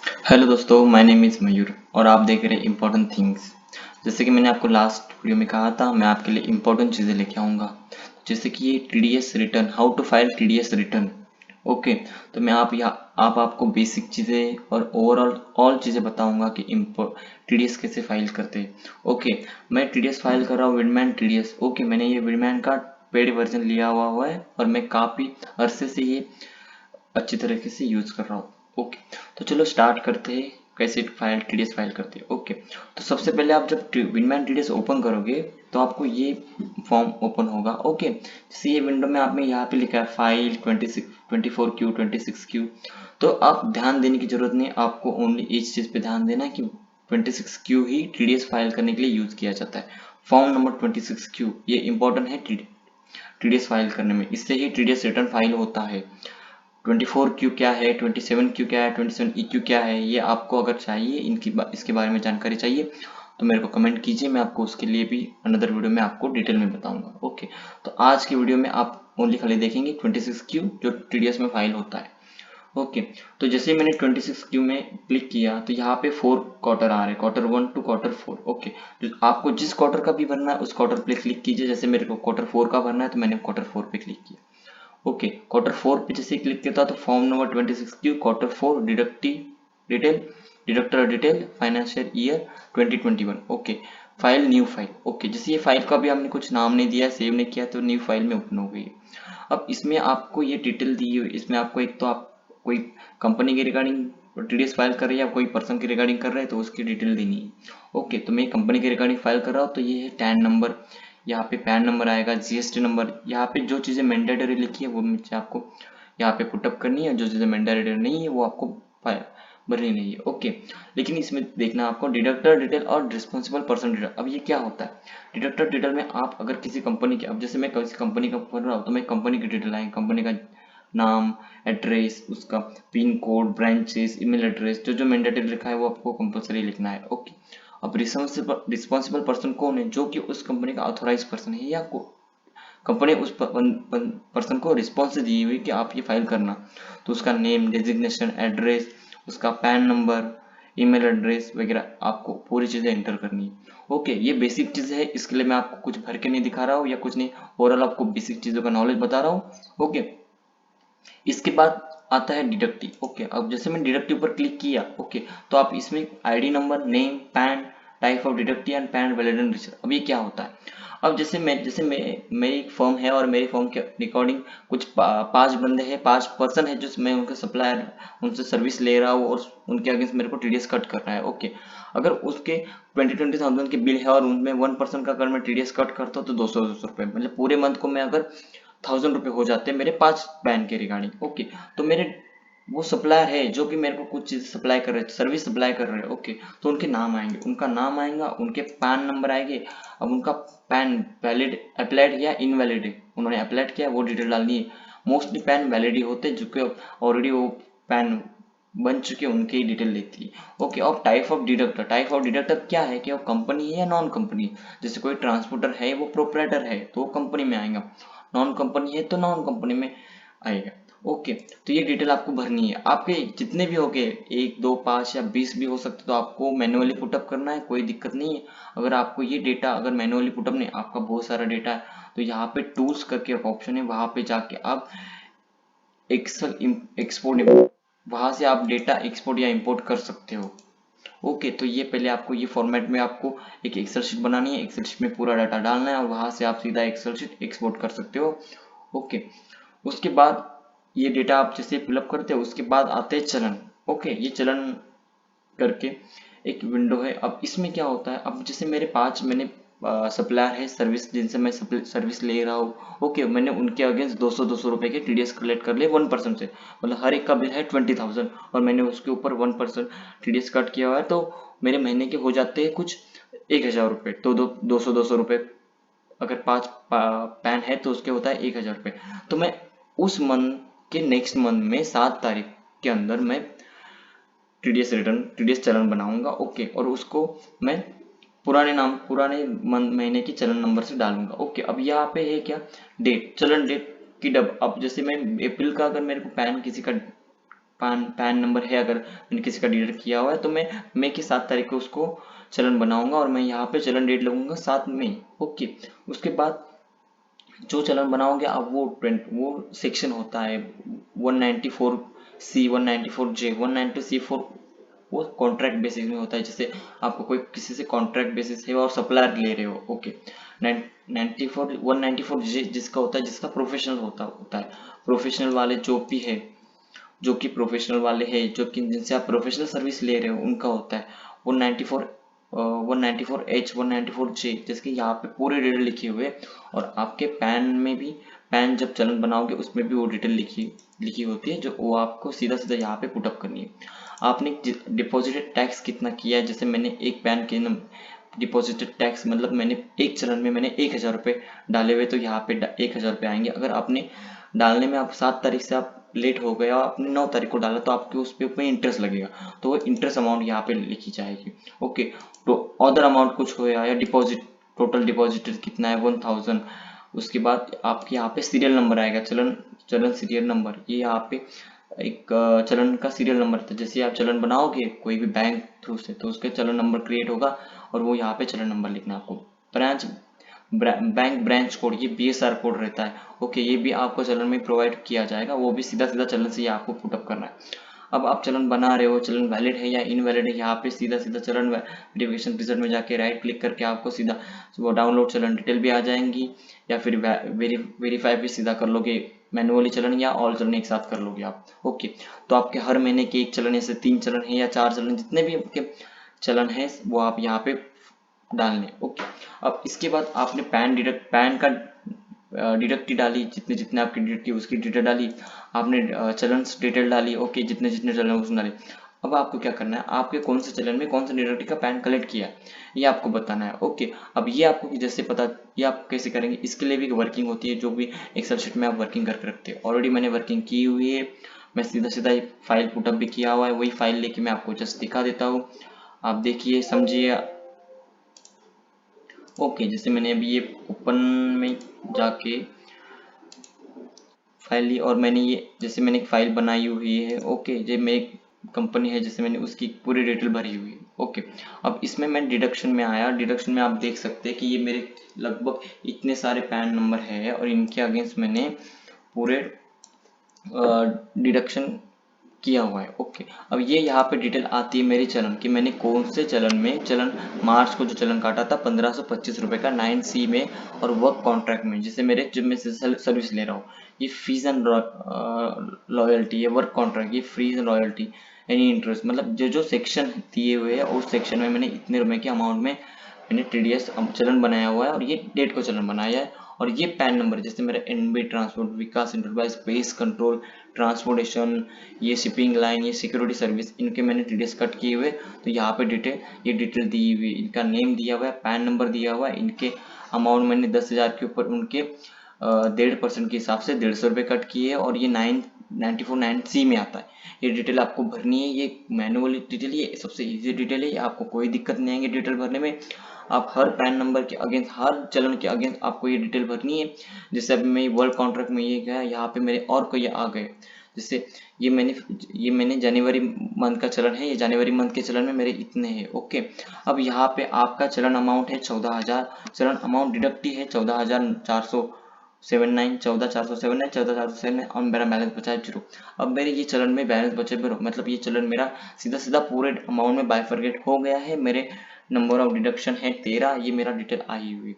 Hello दोस्तों, my name is मयूर और आप देख रहे हैं इम्पोर्टेंट थिंग्स। जैसे कि मैंने आपको लास्ट वीडियो में कहा था, मैं आपके लिए इम्पोर्टेंट चीज़ें लेके आऊँगा। जैसे कि ये TDS return, how to file TDS return. Okay, तो मैं आपको बेसिक चीज़ें और ओवरऑल ऑल चीज़ें बताऊंगा कि टीडीएस कैसे फाइल करते हैं। ओके, मैं टीडीएस फाइल कर रहा हूँ विडमैन टीडीएस। ओके, मैंने ये विडमैन का पेड वर्जन लिया हुआ है और मैं काफ़ी अरसे से ये अच्छी तरीके से यूज कर रहा हूँ। ओके, तो चलो स्टार्ट करते हैं कैसे फाइल टीडीएस फाइल करते हैं। ओके, तो सबसे पहले आप जब विनमैन टीडीएस ओपन करोगे तो आपको ये फॉर्म ओपन होगा। ओके, जैसे ये विंडो में आपने यहाँ पे लिखा है फाइल 24Q 26Q। तो आप ध्यान देने की जरूरत नहीं, आपको ओनली इस चीज पे ध्यान देना कि 26Q ही टीडीएस फाइल करने के लिए यूज किया जाता है। फॉर्म नंबर 26Q ये इंपॉर्टेंट है टीडीएस फाइल करने में, इससे ही टीडीएस रिटर्न फाइल होता है। 24Q क्या है, 27Q क्या है, 27EQ क्या है, ये आपको अगर चाहिए इसके बारे में जानकारी चाहिए तो मेरे को कमेंट कीजिए, मैं आपको उसके लिए भी अनदर वीडियो में आपको डिटेल में बताऊंगा। ओके, तो आज की वीडियो में आप ओनली खाली देखेंगे 26Q जो टीडीएस में फाइल होता है। ओके, तो जैसे ही मैंने 26Q में क्लिक किया तो यहाँ पे 4 क्वार्टर आ रहे हैं, Q1 to Q4। ओके, जो आपको जिस क्वार्टर का भी भरना है उस क्वार्टर पे क्लिक कीजिए। जैसे मेरे को Q4 का भरना है तो मैंने Q4 पे क्लिक किया। ओके, Q4 पे जैसे क्लिक किया था तो form number 26Q Q4 detail deductor detail financial year 2021। Okay, file new file. Okay, जैसे ये फाइल का भी हमने कुछ नाम नहीं दिया, सेव नहीं किया तो न्यू फाइल में ओपन हो गई। अब इसमें आपको ये डिटेल दी हुई, इसमें आपको एक तो आप कोई कंपनी के रिगार्डिंग टीडीएस फाइल कर रहे हैं या कोई पर्सन की रिगार्डिंग कर रहे हैं तो उसकी डिटेल देनी है। ओके, तो मैं कंपनी के रिगार्डिंग फाइल कर रहा हूँ तो ये है टैन नंबर, यहाँ पे पैन नंबर आएगा, जीएसटी नंबर, यहाँ पे जो चीज़ें मैंडेटरी लिखी है वो मुझे आपको यहाँ पे पुटअप करनी है, जो चीज़ें मैंडेटरी नहीं है वो आपको भरनी नहीं है। ओके, लेकिन इसमें देखना आपको डिडक्टर डिटेल और रिस्पॉन्सिबल पर्सन डिटेल। अब ये क्या होता है, डिडक्टर डिटेल में आप अगर किसी कंपनी के, अब जैसे मैं किसी कंपनी का कर रहा हूँ तो मैं कंपनी की डिटेल आएंगे, कंपनी का नाम, एड्रेस, उसका pin code, branches, email address, जो जो मैंडेटरी लिखा है वो आपको कंपलसरी लिखना है। ओके, अब रिस्पॉन्सिबल पर्सन कौन है, जो कि उस कंपनी का ऑथोराइज पर्सन है या कंपनी उस पर्सन को रिस्पॉन्स दी हुई कि आप ये फाइल करना, तो उसका नेम, डेजिग्नेशन, एड्रेस, उसका पैन नंबर, ईमेल एड्रेस वगैरह आपको पूरी चीजें एंटर करनी है। ओके, ये बेसिक चीजें है, इसके लिए मैं आपको कुछ भर के नहीं दिखा रहा हूँ या कुछ नहीं, ओवरऑल आपको बेसिक चीजों का नॉलेज बता रहा हूँ। ओके, इसके बाद आता है डिडक्टिव। ओके, अब जैसे मैं डिडक्टिव पर क्लिक किया, ओके, तो आप इसमें ID number, name, pan, type of deductive and pan valid and receive. अब ये क्या होता है, अब जैसे मैं मेरी फर्म है और मेरी फर्म के रिकॉर्डिंग कुछ 5 बंदे हैं, 5 पर्सन है जो मैं उनके सप्लायर, उनसे सर्विस ले रहा हूँ और उनके अगेंस्ट मेरे को टीडीएस कट करना है। ओके, अगर उसके 20,000 के बिल है और उनमें 1% का अगर मैं टीडीएस कट करता हूँ तो 200 रुपये, मतलब पूरे मंथ को मैं अगर 1,000 रुपये हो जाते हैं मेरे 5 पैन के रिगार्डिंग। ओके, तो मेरे वो सप्लायर है जो कि मेरे को कुछ चीज सप्लाई कर रहे हैं, सर्विस सप्लाई कर रहे हैं। ओके, तो उनके नाम आएंगे, उनका नाम आएगा, उनके पैन नंबर आएंगे। अब उनका पैन वैलिड, अप्लाइड या इनवैलिड है, उन्होंने अप्लाइड किया वो डिटेल डालनी है। मोस्टली पैन वैलिड ही होते हैं, जो कि ऑलरेडी वो पैन बन चुके उनके ही डिटेल लेती है। ओके, अब टाइप ऑफ डिडक्टर क्या है कि वो कंपनी है या नॉन कंपनी। जैसे कोई ट्रांसपोर्टर है वो प्रोपराइटर है तो वो कंपनी में आएगा, नॉन कंपनी है तो नॉन कंपनी में आएगा। ओके, तो ये डिटेल आपको भरनी है, आपके जितने भी होंगे 1 2 5 या 20 भी हो सकते तो आपको मैन्युअली पुटअप करना है, कोई दिक्कत नहीं है। अगर आपको ये डेटा अगर मैन्युअली पुटअप नहीं, आपका बहुत सारा डेटा है तो यहाँ पे टूल्स करके एक ऑप्शन है, वहां पे जाके आप एक्सेल एक्सपोर्ट, वहां से आप डेटा एक्सपोर्ट या इंपोर्ट कर सकते हो। ओके, तो ये पहले आपको ये फॉर्मेट में आपको एक एक्सेल शीट बनानी है, एक्सेल शीट में पूरा डाटा डालना है और वहां से आप सीधा एक्सेल शीट एक्सपोर्ट कर सकते हो। ओके, उसके बाद ये डेटा आप जैसे फिलअप करते हो उसके बाद आते हैं चलन। ओके, ये चलन करके एक विंडो है। अब इसमें क्या होता है, अब जैसे मेरे 5 मैंने सप्लायर है सर्विस जिनसे मैं सर्विस ले रहा हूँ। ओके, मैंने उनके अगेंस्ट 200 रुपए के टीडीएस कलेक्ट कर लिए 1% से, मतलब हर एक का बिल है 20,000 और मैंने उसके ऊपर 1% टीडीएस कट किया हुआ है, तो मेरे महीने के हो जाते हैं कुछ 1,000 रुपये, तो 200 रुपये, अगर 5 पैन है तो उसके होता है 1,000 रुपये। तो मैं उस मंथ के नेक्स्ट मंथ में 7 तारीख के अंदर मैं टीडीएस चलन बनाऊंगा। ओके, और उसको मैं पुराने महीने की चलन नंबर से डालूंगा। ओके, अब यहाँ पे है क्या, डेट, चलन डेट की डब। अब जैसे मैं अप्रैल का अगर मेरे को पैन किसी का पैन नंबर है, अगर मैंने किसी का डिडक्ट किया हुआ है तो मैं मई की 7 तारीख को उसको चलन बनाऊंगा और मैं यहाँ पे चलन डेट लगूंगा 7 मई। ओके, उसके बाद जो चलन बनाओगे आप वो सेक्शन होता है 194C 194J 190C4, वो कॉन्ट्रैक्ट बेसिस में होता है। जैसे आपको कोई किसी से कॉन्ट्रैक्ट बेसिस है और सप्लायर ले रहे हो, ओके। 194J जिसका होता है, जिसका प्रोफेशनल होता है। प्रोफेशनल वाले जो भी है, जो कि प्रोफेशनल वाले हैं, जो कि जिनसे आप प्रोफेशनल सर्विस ले रहे हो, उनका होता है 194H 194J, जिसके यहाँ पे पूरे डिटेल लिखे हुए, और आपके पैन में भी, पैन जब चलन बनाओगे उसमें भी वो डिटेल लिखी होती है, जो वो आपको सीधा सीधा यहाँ पे पुटअप करनी है। आपने डिपॉजिटेड टैक्स कितना किया है, जैसे मैंने एक पैन के डिपॉजिटेड टैक्स मतलब मैंने एक चलन में मैंने 1000 रुपये डाले हुए, तो यहाँ पे 1000 रुपये आएंगे। अगर आपने डालने में आप 7 तारीख से आप लेट हो गया, आपने 9 तारीख को डाला, तो आपके उस पे ऊपर इंटरेस्ट लगेगा, तो वो इंटरेस्ट अमाउंट यहाँ पे लिखी जाएगी। ओके, तो अदर अमाउंट कुछ होया या डिपॉजिट, टोटल डिपॉजिट कितना है 1000। उसके बाद आपके यहाँ पे सीरियल नंबर आएगा, चलन सीरियल नंबर, ये यहाँ पे एक चलन का सीरियल नंबर था। जैसे आप चलन बनाओगे कोई भी बैंक थ्रू से, तो उसके चलन नंबर क्रिएट होगा और वो यहाँ पे चलन नंबर लिखना है आपको। बैंक ब्रांच कोड, ये BSR कोड रहता है। ओके, ये भी आपको चलन में प्रोवाइड किया जाएगा, वो भी सीधा सीधा चलन से ही आपको पुटअप करना है। अब आप चलन बना रहे हो, चलन वैलिड है या इनवैलिड है, यहाँ पे सीधा सीधा चलन वेरिफिकेशन रिजल्ट में जाके राइट क्लिक करके आपको सीधा वो डाउनलोड चलन डिटेल भी आ जाएंगी, या फिर वेरीफाई भी सीधा कर लोगे, मैनुअली चलन या ऑल चलन एक साथ कर लोगे आप। ओके, तो आपके हर महीने के एक चलन, ऐसे 3 चलन है या 4 चलन, जितने भी आपके चलन है वो आप यहाँ पे डालने। ओके, अब इसके बाद आपने पैन का डिडक्ट डाली, जितने जितने आपकी डिडक्ट की उसकी डिटेल डाली, आपने चलन डिटेल डाली, ओके, जितने जितने चलन उसमें डाले। अब आपको क्या करना है, आपके कौन से चलन में कौन सा डिडक्ट का पैन कलेक्ट किया ये आपको बताना है। ओके, अब ये आपको जैसे पता, ये आप कैसे करेंगे, इसके लिए भी वर्किंग होती है, जो भी एक्सेल शीट में आप वर्किंग करके रखते हैं। ऑलरेडी मैंने वर्किंग की हुई है, मैं सीधा सीधा फाइल पुटअप भी किया हुआ है, वही फाइल लेके मैं आपको जस्ट दिखा देता हूँ, आप देखिए समझिए। ओके, जैसे मैंने अभी ये ओपन में जाके फाइल ली और मैंने ये, जैसे मैंने एक फाइल बनाई हुई है, ओके, जो मेरी कंपनी है, जैसे मैंने उसकी पूरी डिटेल भरी हुई है। ओके, अब इसमें मैं डिडक्शन में आया, डिडक्शन में आप देख सकते हैं कि ये मेरे लगभग इतने सारे पैन नंबर है और इनके अगेंस्ट मैंने पूरे डिडक्शन किया हुआ है। ओके, अब ये यहाँ पे डिटेल आती है मेरी चलन कि मैंने कौन से चलन में, चलन मार्च को जो चलन काटा था 1525 रुपए का 9C में, और वर्क कॉन्ट्रैक्ट में, जिसे मेरे जब मैं सर्विस ले रहा हूँ, ये फीस एंड लॉयल्टी, ये वर्क कॉन्ट्रैक्ट, ये fees and royalty any interest, मतलब जो जो सेक्शन दिए हुए है उस सेक्शन में मैंने इतने रुपए के अमाउंट में मैंने TDS चलन बनाया हुआ है, और ये डेट को चलन बनाया है। और ये पैन नंबर, जैसे मेरा NB ट्रांसपोर्ट, विकास इंटरप्राइज, स्पेस कंट्रोल, ट्रांसपोर्टेशन, ये शिपिंग लाइन, ये सिक्योरिटी सर्विस, इनके मैंने TDS कट किए हुए, तो यहाँ पे डिटेल, ये डिटेल दी हुई, इनका नेम दिया हुआ है, पैन नंबर दिया हुआ है, इनके अमाउंट मैंने 10,000 के ऊपर उनके 1.5% के हिसाब से 150 रुपये कट किए, और ये 949C में आता है। ये डिटेल आपको भरनी है, ये मैनुअली डिटेल, ये सबसे इजी डिटेल है, ये आपको कोई दिक्कत नहीं आएगी डिटेल भरने में। आप हर पैन नंबर के अगेंस्ट, हर चलन के अगेंस्ट आपको ये डिटेल भरनी है। जैसे अभी मैं वर्ल्ड कॉन्ट्रैक्ट में ये गया, यहाँ पे मेरे और कोई आ गए, जैसे ये मैंने जनवरी मंथ का चलन है, ये जनवरी मंथ के चलन में मेरे इतने हैं। ओके, अब यहाँ पे आपका चलन अमाउंट है 14,000, चलन अमाउंट डिडक्टी है 14,479, 14,479 और मेरा बैलेंस बचा है 0। अब मेरे ये चलन में बैलेंस बचे 0, मतलब ये चलन मेरा सीधा सीधा पूरे अमाउंट में बाइफरगेट हो गया है। मेरे नंबर ऑफ डिडक्शन है 13, ये मेरा डिटेल आई हुई,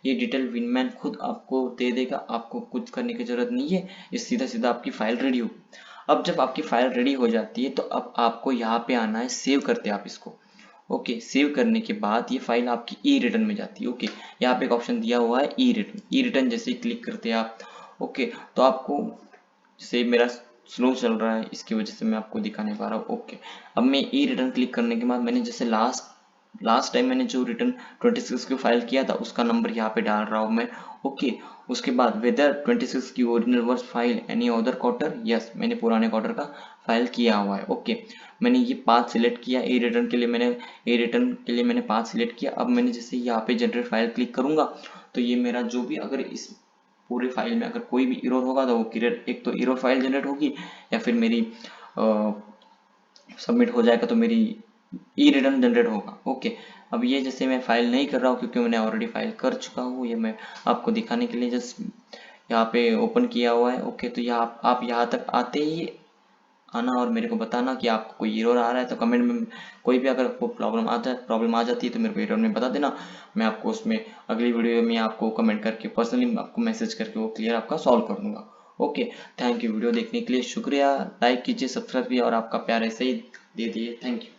ये डिटेल विनमैन खुद आपको दे देगा, आपको कुछ करने की जरूरत नहीं है, ये सीधा सीधा आपकी फाइल रेडी होगी। अब जब आपकी फाइल रेडी हो जाती है तो अब आपको यहाँ पे आना है, सेव करते हैं आप इसको। ओके, सेव करने के बाद ये फाइल आपकी ई रिटर्न में जाती है। ओके, यहाँ पे एक ऑप्शन दिया हुआ है ई रिटर्न, ई रिटर्न जैसे ही क्लिक करते हैं आप, ओके, तो आपको, जैसे मेरा स्लो चल रहा है इसकी वजह से मैं आपको दिखा नहीं पा रहा हूँ। ओके, अब मैं ई रिटर्न क्लिक करने के बाद मैंने जैसे लास्ट टाइम मैंने जो रिटर्न 26 की फाइल किया था उसका नंबर यहाँ पे डाल रहा हूँ मैं। ओके, उसके बाद वेदर 26 की ओरिजिनल वर्स file any other quarter, yes, मैंने पुराने क्वार्टर का फाइल किया हुआ है। ओके, मैंने ये 5 सिलेक्ट किया, ए रिटर्न के लिए मैंने 5 सिलेक्ट किया। अब मैंने जैसे यहाँ पे जनरेट फाइल क्लिक करूंगा तो ये मेरा जो भी, अगर इस पूरे फाइल में अगर कोई भी एरर होगा तो वो एक तो एरर फाइल जनरेट होगी, या फिर मेरी सबमिट हो जाएगा तो मेरी ई रिटर्न जनरेट होगा। ओके, अब ये जैसे मैं फाइल नहीं कर रहा हूँ क्योंकि मैंने ऑलरेडी फाइल कर चुका हूँ, ये मैं आपको दिखाने के लिए जस्ट यहाँ पे ओपन किया हुआ है। ओके, तो यहाँ आप यहाँ तक आते ही आना और मेरे को बताना कि आपको कोई एरर आ रहा है, तो कमेंट में कोई भी अगर आपको प्रॉब्लम आ जाती है तो मेरे को एरर में बता देना, मैं आपको उसमें अगली वीडियो में आपको कमेंट करके पर्सनली आपको मैसेज करके वो क्लियर आपका सॉल्व कर दूंगा। Okay, thank you. वीडियो देखने के लिए शुक्रिया, लाइक कीजिए, सब्सक्राइब कीजिए और आपका प्यार ऐसे ही दे दिए। Thank you.